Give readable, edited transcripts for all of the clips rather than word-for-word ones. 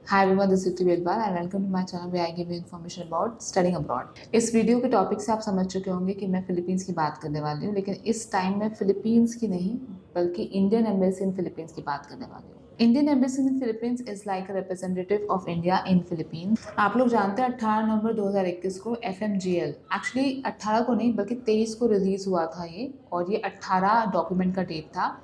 Hi everyone, this is Tripti Velpal and welcome to my channel where I give you information about studying abroad. इस video के topic से आप समझ चुके होंगे कि मैं फिलीपींस की बात करने वाली हूँ, लेकिन इस टाइम मैं फिलीपींस की नहीं बल्कि इंडियन एम्बेसी इन फिलीपींस की बात करने वाली हूँ। Indian embassy in Philippines is like a representative of India in Philippines. आप लोग जानते हैं 18 नवंबर 2021 को FMGL एक्चुअली 18 को नहीं बल्कि 23 को रिलीज हुआ था ये, और ये 18 डॉक्यूमेंट का डेट था।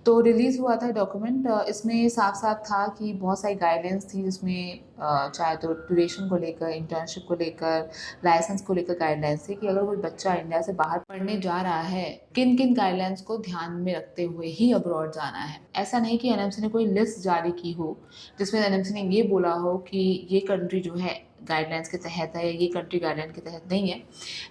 तो रिलीज़ हुआ था डॉक्यूमेंट। इसमें साफ साफ था कि बहुत सारी गाइडलाइंस थी, जिसमें चाहे तो ड्यूरेशन को लेकर, इंटर्नशिप को लेकर, लाइसेंस को लेकर गाइडलाइंस थी कि अगर कोई बच्चा इंडिया से बाहर पढ़ने जा रहा है, किन किन गाइडलाइंस को ध्यान में रखते हुए ही अब्रॉड जाना है। ऐसा नहीं कि एनएमसी ने कोई लिस्ट जारी की हो जिसमें एनएमसी ने ये बोला हो कि ये कंट्री जो है गाइडलाइंस के तहत है, ये कंट्री गाइडलाइन के तहत नहीं है।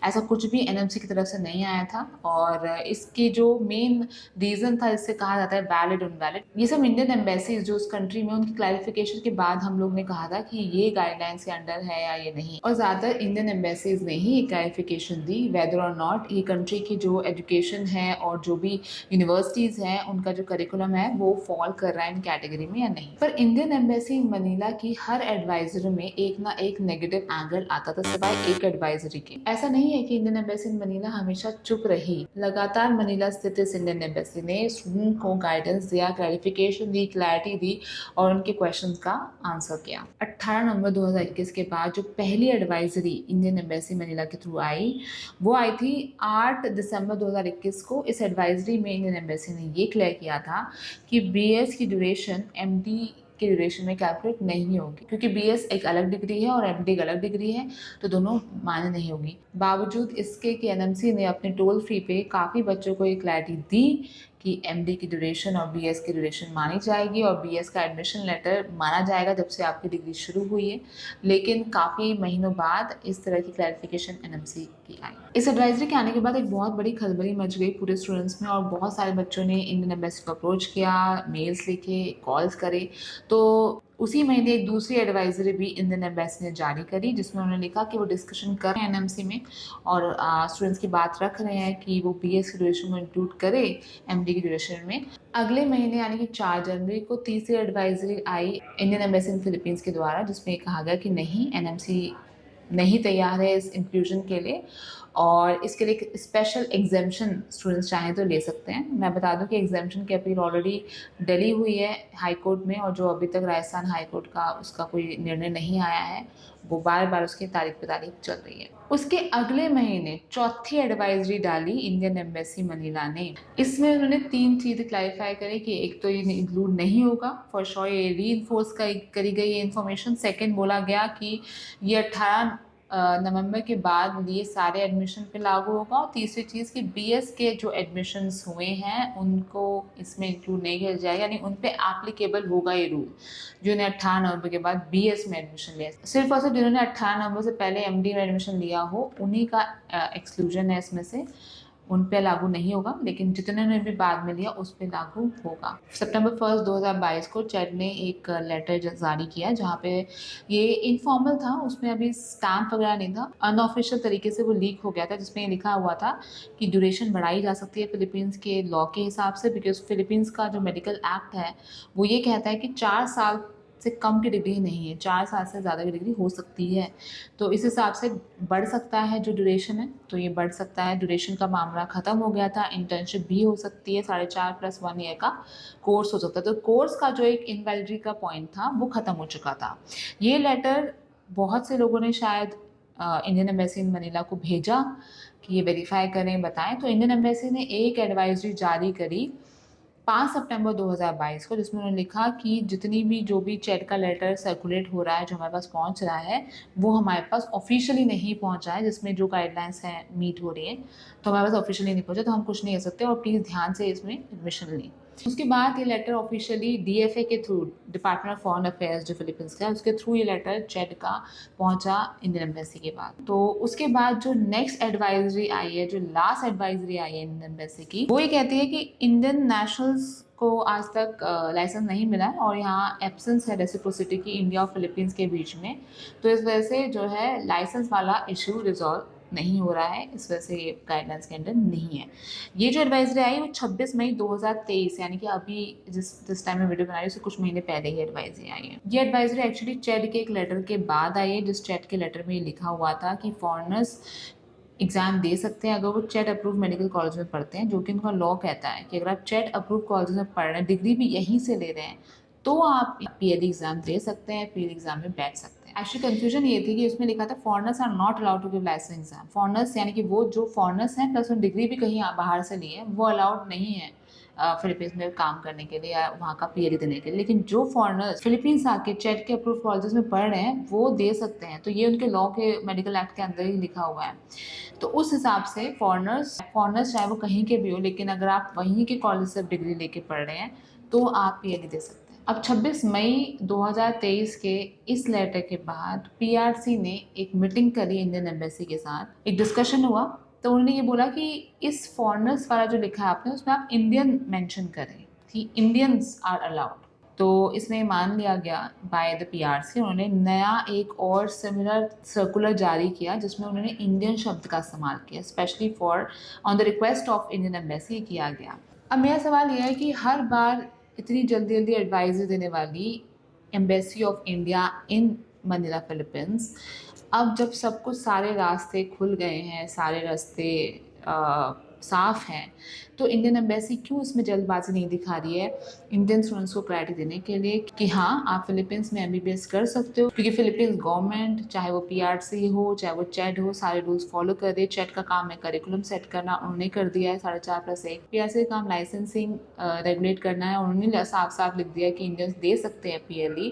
ऐसा कुछ भी एनएमसी की तरफ से नहीं आया था, और इसकी जो मेन रीज़न था, इससे कहा जाता है वैलिड इनवैलिड। ये सब इंडियन एम्बेसीज जो उस कंट्री में, उनकी क्लैरिफिकेशन के बाद हम लोग ने कहा था कि ये गाइडलाइंस के अंडर है या ये नहीं। और ज़्यादातर इंडियन एम्बेसीज ने ही ये क्लैरिफिकेशन दी वेदर और नॉट ये कंट्री की जो एजुकेशन है और जो भी यूनिवर्सिटीज़ हैं उनका जो करिकुलम है वो फॉल कर रहा है इन कैटेगरी में या नहीं। पर इंडियन एम्बेसी मनीला की हर एडवाइजरी में एक ना एक नेगेटिव एंगल आता था, सिवाय एक एडवाइजरी के। ऐसा नहीं है कि इंडियन एम्बेसी इन मनीला हमेशा चुप रही। लगातार मनीला स्थित इस इंडियन एम्बेसी ने स्टूडेंट को गाइडेंस दिया, क्लैरिफिकेशन दी, क्लैरिटी दी और उनके क्वेश्चन का आंसर किया। 18 नवंबर 2021 के बाद जो पहली एडवाइजरी इंडियन एम्बेसी मनीला के थ्रू आई, वो आई थी 8 दिसंबर 2021 को। इस एडवाइजरी में इंडियन एम्बेसी ने ये क्लियर किया था कि BS की ड्यूरेशन MD के ड्यूरेशन में कैलकुलेट नहीं होगी, क्योंकि BS एक अलग डिग्री है और MD एक अलग डिग्री है, तो दोनों मान्य नहीं होगी। बावजूद इसके कि एनएमसी ने अपने टोल फ्री पे काफ़ी बच्चों को ये क्लैरिटी दी कि MD की ड्यूरेशन और BS की ड्यूरेशन मानी जाएगी और BS का एडमिशन लेटर माना जाएगा जब से आपकी डिग्री शुरू हुई है। लेकिन काफ़ी महीनों बाद इस तरह की क्लैरिफिकेशन एनएमसी की आई। इस एडवाइजरी के आने के बाद एक बहुत बड़ी खलबली मच गई पूरे स्टूडेंट्स में, और बहुत सारे बच्चों ने इंडियन एम्बेसी को अप्रोच किया, मेल्स लिखे, कॉल्स करे। तो उसी महीने एक दूसरी एडवाइजरी भी इंडियन एम्बेसी ने जारी करी, जिसमें उन्होंने लिखा कि वो डिस्कशन कर रहे हैं एनएमसी में और स्टूडेंट्स की बात रख रहे हैं कि वो BS की ड्यूरेशन को इंक्लूड करे MD की ड्यूरेशन में। अगले महीने यानी कि 4 जनवरी को तीसरी advisory I Indian embassy in Philippines के द्वारा, जिसमें कहा गया कि नहीं, एनएमसी नहीं तैयार है इस इंक्लूजन के लिए, और इसके लिए एक स्पेशल एग्जेम्पशन स्टूडेंट्स चाहें तो ले सकते हैं। मैं बता दूं कि एग्जेम्पशन की अपील ऑलरेडी डली हुई है हाई कोर्ट में, और जो अभी तक राजस्थान हाई कोर्ट का उसका कोई निर्णय नहीं आया है, वो बार बार उसकी तारीख पे तारीख चल रही है। उसके अगले महीने चौथी एडवाइजरी डाली इंडियन एम्बेसी मनीला ने। इसमें उन्होंने 3 चीज़ें क्लैरिफाई करी कि एक तो ये इंक्लूड नहीं होगा, फॉर श्योर ये री-इन्फोर्स करी गई ये इन्फॉर्मेशन। सेकेंड बोला गया कि ये 18 नवंबर के बाद ये सारे एडमिशन पे लागू होगा, और तीसरी चीज़ कि BS के जो एडमिशन्स हुए हैं उनको इसमें इंक्लूड नहीं किया जाएगा, यानी उन पे एप्लीकेबल होगा ये रूल जिन्होंने 18 नवंबर के बाद BS में एडमिशन लिया। सिर्फ और सिर्फ जिन्होंने 18 नवंबर से पहले MD में एडमिशन लिया हो उन्हीं का एक्सक्लूजन है इसमें से, उन पे लागू नहीं होगा, लेकिन जितने ने भी बाद में लिया उस पे लागू होगा। सितंबर 1 2022 को चैट ने एक लेटर जारी किया, जहाँ पे ये इनफॉर्मल था, उसमें अभी स्टैम्प वगैरह नहीं था, अनऑफिशियल तरीके से वो लीक हो गया था, जिसमें ये लिखा हुआ था कि ड्यूरेशन बढ़ाई जा सकती है फिलीपींस के लॉ के हिसाब से, बिकॉज फिलीपींस का जो मेडिकल एक्ट है वो ये कहता है कि 4 साल से कम की डिग्री नहीं है, 4 साल से ज़्यादा की डिग्री हो सकती है। तो इस हिसाब से बढ़ सकता है जो ड्यूरेशन है, तो ये बढ़ सकता है। ड्यूरेशन का मामला ख़त्म हो गया था, इंटर्नशिप भी हो सकती है, 4.5 + 1 ईयर का कोर्स हो सकता है। तो कोर्स का जो एक इनवैलिडिटी का पॉइंट था वो ख़त्म हो चुका था। ये लेटर बहुत से लोगों ने शायद इंडियन एम्बेसी इन मनीला को भेजा कि ये वेरीफाई करें, बताएं। तो इंडियन एम्बेसी ने एक एडवाइजरी जारी करी 5 सितंबर 2022 को, जिसमें उन्होंने लिखा कि जितनी भी जो भी चैट का लेटर सर्कुलेट हो रहा है, जो हमारे पास पहुंच रहा है, वो हमारे पास ऑफिशियली नहीं पहुंचा है, जिसमें जो गाइडलाइंस हैं मीट हो रही है, तो हमारे पास ऑफिशियली नहीं पहुंचा, तो हम कुछ नहीं कर सकते, और प्लीज़ ध्यान से इसमें एडमिशन लें। उसके बाद ये लेटर ऑफिशियली DFA के through, department of foreign affairs जो फिलीपींस का है, उसके थ्रू ये लेटर चैट का पहुंचा इंडियन एम्बेसी के बाद। तो उसके बाद जो नेक्स्ट एडवाइजरी आई है, जो लास्ट एडवाइजरी आई है इंडियन एम्बेसी की, वो ये कहती है कि इंडियन नेशनल्स को आज तक लाइसेंस नहीं मिला है, और यहाँ एब्सेंस है रेसिप्रोसिटी की इंडिया और फिलीपींस के बीच में। तो इस वजह से जो है लाइसेंस वाला इशू रिजॉल्व नहीं हो रहा है, इस वजह से ये गाइडलाइंस के अंडर नहीं है। ये जो एडवाइजरी आई वो 26 मई 2023 यानी कि अभी जिस टाइम में वीडियो बना रही हूँ उससे कुछ महीने पहले ही एडवाइजरी आई है। ये एडवाइजरी एक्चुअली चैट के एक लेटर के बाद आई है, जिस चैट के लेटर में ये लिखा हुआ था कि फॉरेनर्स एग्ज़ाम दे सकते हैं अगर वो चैट अप्रूव मेडिकल कॉलेज में पढ़ते हैं, जो कि उनका लॉ कहता है कि अगर आप चैट अप्रूव कॉलेज में पढ़ रहे हैं, डिग्री भी यहीं से ले रहे हैं, तो आप पीएलई एग्ज़ाम दे सकते हैं, पीएलई एग्ज़ाम में बैठ सकते हैं। एक्चुअली कन्फ्यूजन ये थी कि उसमें लिखा था foreigners are not allowed to give license exam. Foreigners यानी कि वो जो फॉरेनर्स हैं प्लस उन डिग्री भी कहीं बाहर से ली है, वो अलाउड नहीं है फिलीपींस में काम करने के लिए या वहाँ का पीएलई देने के लिए। लेकिन जो फॉरेनर्स फिलीपींस आके चैट के अप्रूव कॉलेजेस में पढ़ रहे हैं वो दे सकते हैं। तो ये उनके लॉ के मेडिकल एक्ट के अंदर ही लिखा हुआ है। तो उस हिसाब से फॉरेनर्स चाहे वो कहीं के भी हो, लेकिन अगर आप वहीं के कॉलेज से डिग्री लेके पढ़ रहे हैं तो आप पीएलई दे सकते हैं। अब 26 मई 2023 के इस लेटर के बाद पीआरसी ने एक मीटिंग करी इंडियन एम्बेसी के साथ, एक डिस्कशन हुआ। तो उन्होंने ये बोला कि इस फॉरेनर्स वाला जो लिखा है आपने उसमें आप इंडियन मेंशन करें कि इंडियंस आर अलाउड। तो इसमें मान लिया गया बाय द पीआरसी। उन्होंने नया एक और सिमिलर सर्कुलर जारी किया जिसमें उन्होंने इंडियन शब्द का इस्तेमाल किया, specially for on the request of Indian embassy किया गया। अब मेरा सवाल यह है कि हर बार इतनी जल्दी जल्दी एडवाइजरी देने वाली embassy of India in Manila Philippines, अब जब सब कुछ सारे रास्ते खुल गए हैं, सारे रास्ते साफ़ हैं, तो इंडियन एम्बेसी क्यों इसमें जल्दबाजी नहीं दिखा रही है इंडियन स्टूडेंट्स को प्रायोरिटी देने के लिए कि हाँ आप फिलीपींस में एमबीबीएस कर सकते हो। क्योंकि फिलीपींस गवर्नमेंट चाहे वो पीआरसी हो चाहे वो चैट हो, सारे रूल्स फॉलो कर रही है। चैट का काम है करिकुलम सेट करना, उन्होंने कर दिया है 4.5+1। पीआरसी का काम लाइसेंसिंग रेगुलेट करना है, उन्होंने साफ साफ लिख दिया है कि इंडियंस दे सकते हैं पीएलई।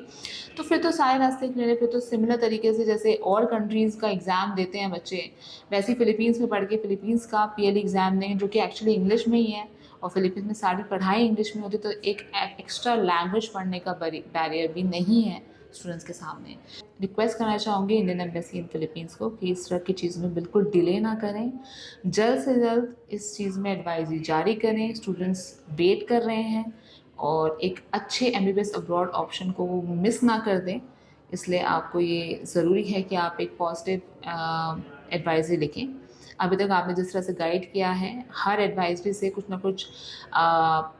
तो फिर तो सारे रास्ते क्लियर है। फिर तो सिमिलर तरीके से जैसे और कंट्रीज़ का एग्ज़ाम देते हैं बच्चे, वैसे ही फिलीपींस में पढ़ के फिलीपींस का पीएलई एग्ज़ाम दें, जो कि एक्चुअली इंग्लिश में ही है और फिलीपींस में सारी पढ़ाई इंग्लिश में होती, तो एक एक्स्ट्रा लैंग्वेज पढ़ने का बैरियर भी नहीं है स्टूडेंट्स के सामने। रिक्वेस्ट करना चाहूँगी इंडियन एम्बेसी इन फिलीपींस को कि इस तरह की चीज़ में बिल्कुल डिले ना करें, जल्द से जल्द इस चीज़ में एडवाइजरी जारी करें। स्टूडेंट्स वेट कर रहे हैं और एक अच्छे एमबीबीएस अब्रॉड ऑप्शन को वो मिस ना कर दें, इसलिए आपको ये ज़रूरी है कि आप एक पॉजिटिव एडवाइजरी लिखें। अभी तक आपने जिस तरह से गाइड किया है, हर एडवाइजरी से कुछ ना कुछ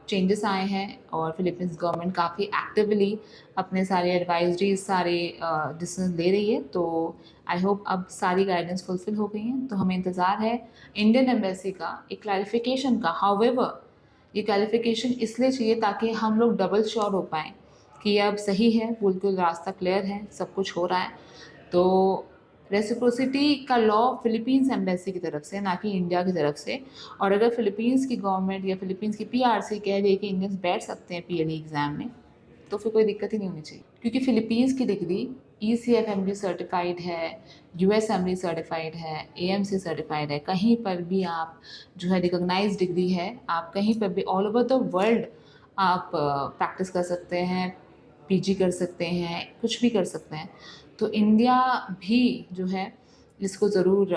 चेंजेस आए हैं और फिलीपींस गवर्नमेंट काफ़ी एक्टिवली अपने सारे एडवाइजरीज सारे डिसीजन ले रही है। तो आई होप अब सारी गाइडेंस फुलफिल हो गई हैं। तो हमें इंतज़ार है इंडियन एम्बेसी का एक क्लैरिफिकेशन का। हाउएवर ये क्लैरिफिकेशन इसलिए चाहिए ताकि हम लोग डबल श्योर हो पाएँ कि ये अब सही है, बिल्कुल रास्ता क्लियर है, सब कुछ हो रहा है। तो रेसिप्रोसिटी का लॉ फिलीपींस एम्बेसी की तरफ से, ना कि इंडिया की तरफ से। और अगर फिलीपींस की गवर्नमेंट या फिलीपींस की पीआरसी कह रही है कि इंडियंस बैठ सकते हैं पीएलई एग्ज़ाम में, तो फिर कोई दिक्कत ही नहीं होनी चाहिए। क्योंकि फिलीपींस की डिग्री ECFMD सर्टिफाइड है, USMLE सर्टिफाइड है, AMC सर्टिफाइड है। कहीं पर भी आप जो है रिकॉग्नाइज्ड डिग्री है, आप कहीं पर भी ऑल ओवर द वर्ल्ड आप प्रैक्टिस कर सकते हैं, पीजी कर सकते हैं, कुछ भी कर सकते हैं। तो इंडिया भी जो है इसको ज़रूर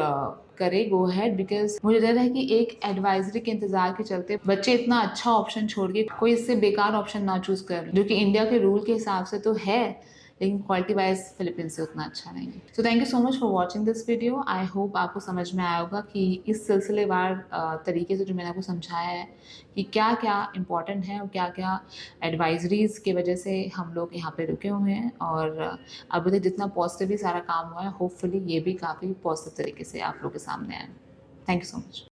करे गो हैड, बिकॉज मुझे डर है कि एक एडवाइजरी के इंतज़ार के चलते बच्चे इतना अच्छा ऑप्शन छोड़ के कोई इससे बेकार ऑप्शन ना चूज़ कर, जो कि इंडिया के रूल के हिसाब से तो है लेकिन क्वालिटी वाइज फिलीपींस से उतना अच्छा नहीं है। So thank you so much for watching this video. I hope आपको समझ में आया होगा कि इस सिलसिलेवार तरीके से जो मैंने आपको समझाया है कि क्या क्या इम्पॉर्टेंट है और क्या क्या एडवाइजरीज़ की वजह से हम लोग यहाँ पे रुके हुए हैं। और अभी तक जितना पॉजिटिवली सारा काम हुआ है, होपफुली ये भी काफ़ी पॉजिटिव तरीके से आप लोग के सामने आए। Thank you so much.